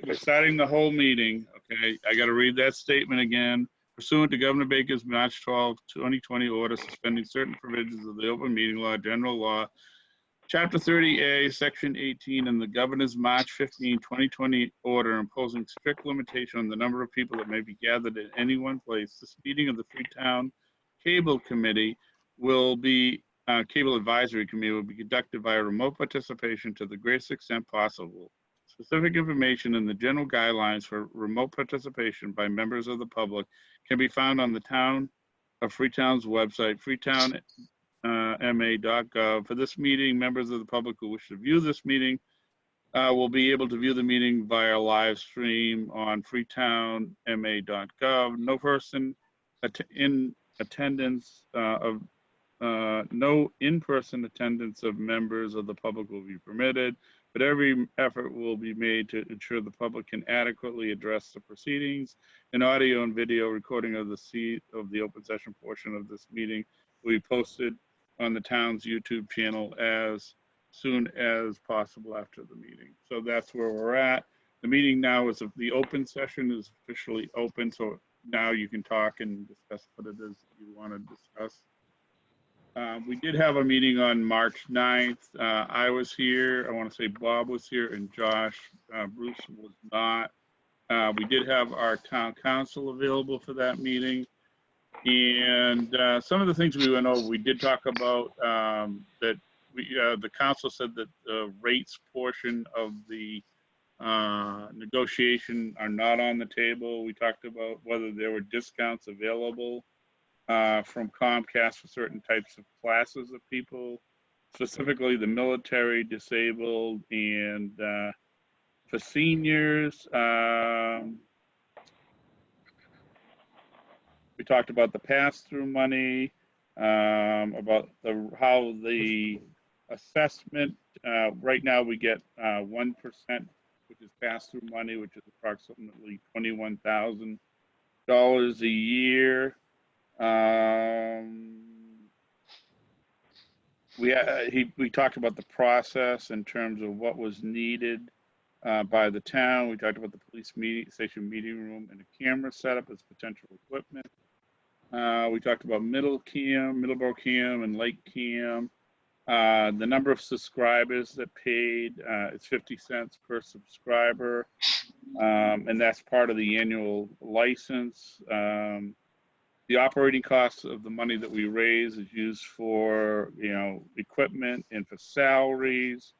we're starting the whole meeting, okay? I got to read that statement again. Pursuant to Governor Baker's March 12, 2020 order suspending certain provisions of the open meeting law, general law, Chapter 30A, Section 18, and the Governor's March 15, 2020 order imposing strict limitation on the number of people that may be gathered in any one place. This meeting of the Freetown Cable Committee will be, Cable Advisory Committee will be conducted via remote participation to the greatest extent possible. Specific information and the general guidelines for remote participation by members of the public can be found on the Town of Freetown's website, freetownma.gov. For this meeting, members of the public who wish to view this meeting will be able to view the meeting via live stream on freetownma.gov. No person in attendance no in-person attendance of members of the public will be permitted, but every effort will be made to ensure the public can adequately address the proceedings. An audio and video recording of the open session portion of this meeting will be posted on the town's YouTube channel as soon as possible after the meeting. So that's where we're at. The meeting now is, the open session is officially open, so now you can talk and discuss what it is you want to discuss. We did have a meeting on March 9th. I was here. I want to say Bob was here and Josh. Bruce was not. We did have our town council available for that meeting. And some of the things we went over, we did talk about that the council said that the rates portion of the negotiation are not on the table. We talked about whether there were discounts available from Comcast for certain types of classes of people, specifically the military, disabled, and for seniors. We talked about the pass-through money, about how the assessment, right now we get 1%, which is pass-through money, which is approximately $21,000 a year. We talked about the process in terms of what was needed by the town. We talked about the police station meeting room and a camera setup as potential equipment. We talked about Middleborough Cam, and Lake Cam. The number of subscribers that paid, it's 50 cents per subscriber, and that's part of the annual license. The operating costs of the money that we raise is used for, equipment and for salaries.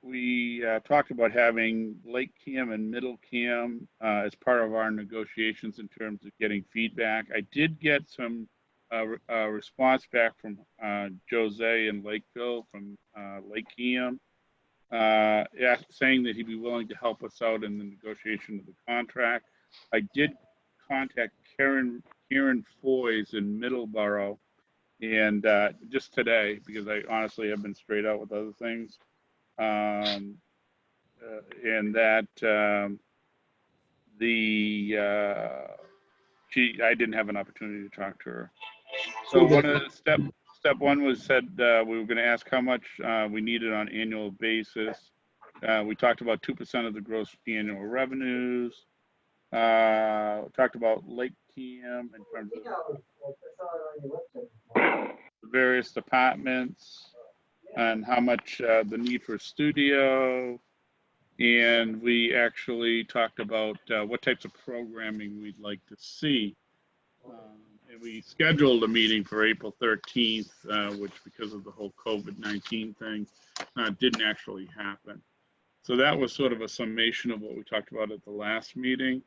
We talked about having Lake Cam and Middle Cam as part of our negotiations in terms of getting feedback. I did get some response back from Jose in Lakeville from Lake Cam, saying that he'd be willing to help us out in the negotiation of the contract. I did contact Karen Foys in Middleborough, and just today, because I honestly have been straight out with other things, and that I didn't have an opportunity to talk to her. So one of the step one was said we were going to ask how much we needed on an annual basis. We talked about 2% of the gross annual revenues. Talked about Lake Cam in terms of the various departments and how much the need for a studio. And we actually talked about what types of programming we'd like to see. And we scheduled a meeting for April 13th, which because of the whole COVID-19 thing, didn't actually happen. So that was sort of a summation of what we talked about at the last meeting.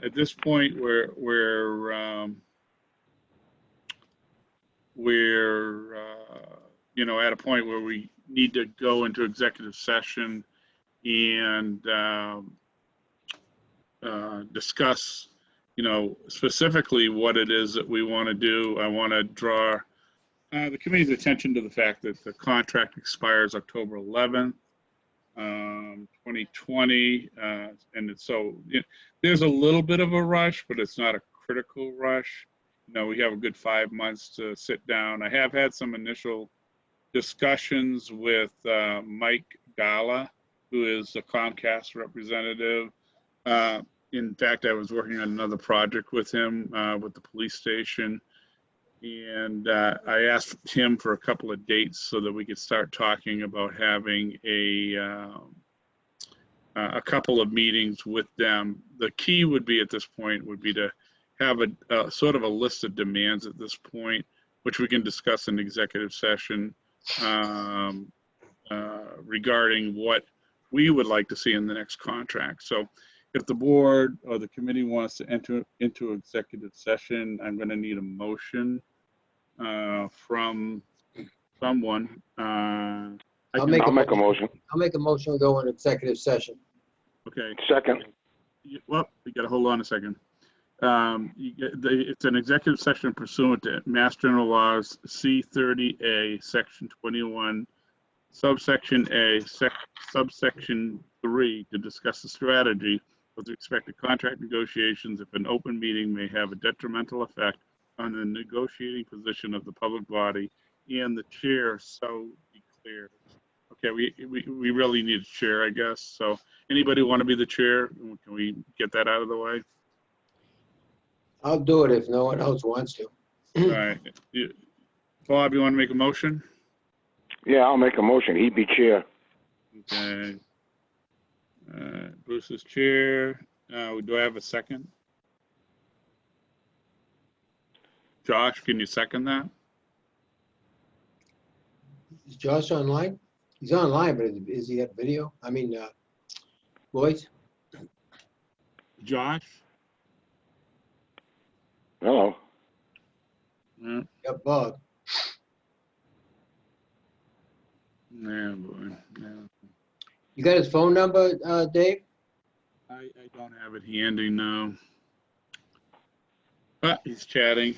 At this point, we're at a point where we need to go into executive session and discuss, specifically what it is that we want to do. I want to draw the committee's attention to the fact that the contract expires October 11th, 2020, and it's so there's a little bit of a rush, but it's not a critical rush. we have a good 5 months to sit down. I have had some initial discussions with Mike Gala, who is a Comcast representative. In fact, I was working on another project with him with the police station. And I asked him for a couple of dates so that we could start talking about having a couple of meetings with them. The key would be at this point would be to have a sort of a list of demands at this point, which we can discuss in executive session regarding what we would like to see in the next contract. So if the board or the committee wants to enter into executive session, I'm going to need a motion from someone. I'll make a motion. I'll make a motion to go in executive session. Okay. Second. Well, you got to hold on a second. It's an executive session pursuant to Mass General Laws C-30A, Section 21, subsection A, subsection 3, to discuss the strategy with respect to contract negotiations if an open meeting may have a detrimental effect on the negotiating position of the public body and the chair so declares. Okay, we really need a chair, I guess. So anybody want to be the chair? Can we get that out of the way? I'll do it if no one else wants to. All right. Bob, you want to make a motion? Yeah, I'll make a motion. He'd be chair. Okay. Bruce is chair. Do I have a second? Josh, can you second that? Is Josh online? He's online, but is he at video? I mean, voice? Josh? Hello. Yeah. Yep, Bob. Yeah, boy. Yeah. You got his phone number, Dave? I don't have it handy now. But he's chatting.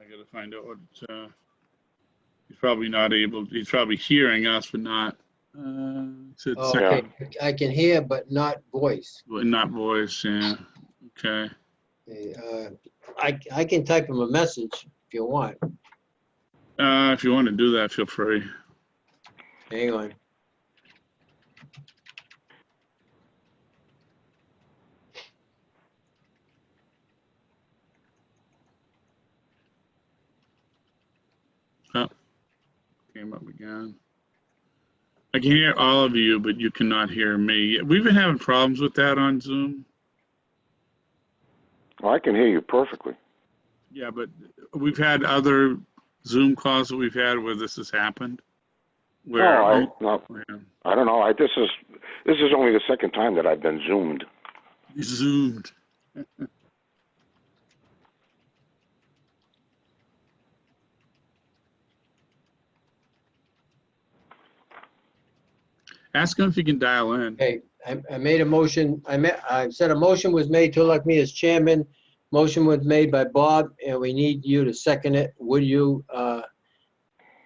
I got to find out what he's probably not able. He's probably hearing us, but not. Okay, I can hear, but not voice. Not voice. Yeah. Okay. Okay, I can type him a message if you want. If you want to do that, feel free. Hang on. Oh, came up again. I can hear all of you, but you cannot hear me. We've been having problems with that on Zoom. Well, I can hear you perfectly. Yeah, but we've had other Zoom calls that we've had where this has happened. Where I don't know. This is only the second time that I've been Zoomed. Zoomed. Ask him if he can dial in. Okay, I made a motion. I said a motion was made to elect me as chairman. Motion was made by Bob, and we need you to second it. Would you?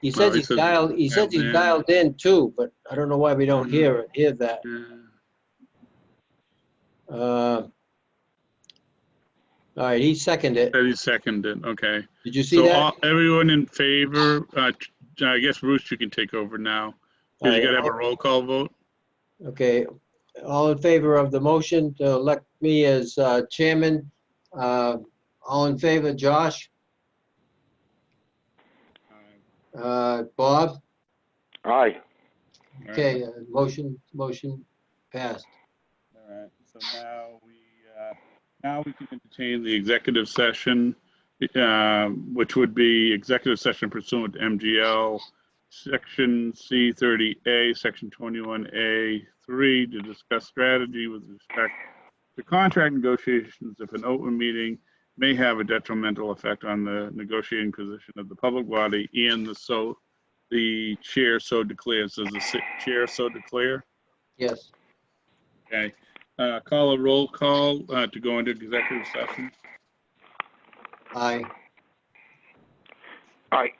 He says he's dialed. He says he's dialed in too, but I don't know why we don't hear that. All right, he seconded it. He seconded. Okay. Did you see that? Everyone in favor? I guess Bruce, you can take over now. Because you got to have a roll call vote. Okay, all in favor of the motion to elect me as chairman? All in favor, Josh? Bob? Aye. Okay, motion passed. All right. So now we can entertain the executive session, which would be executive session pursuant to MGL Section C-30A, Section 21A-3, to discuss strategy with respect to contract negotiations if an open meeting may have a detrimental effect on the negotiating position of the public body and the chair so declares. Does the chair so declare? Yes. Okay. Call a roll call to go into executive session. Aye. Aye.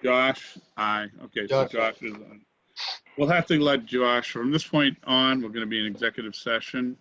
Josh? Aye. Okay, Josh. so Josh is on. We'll have to let Josh, from this point on, we're going to be in executive session.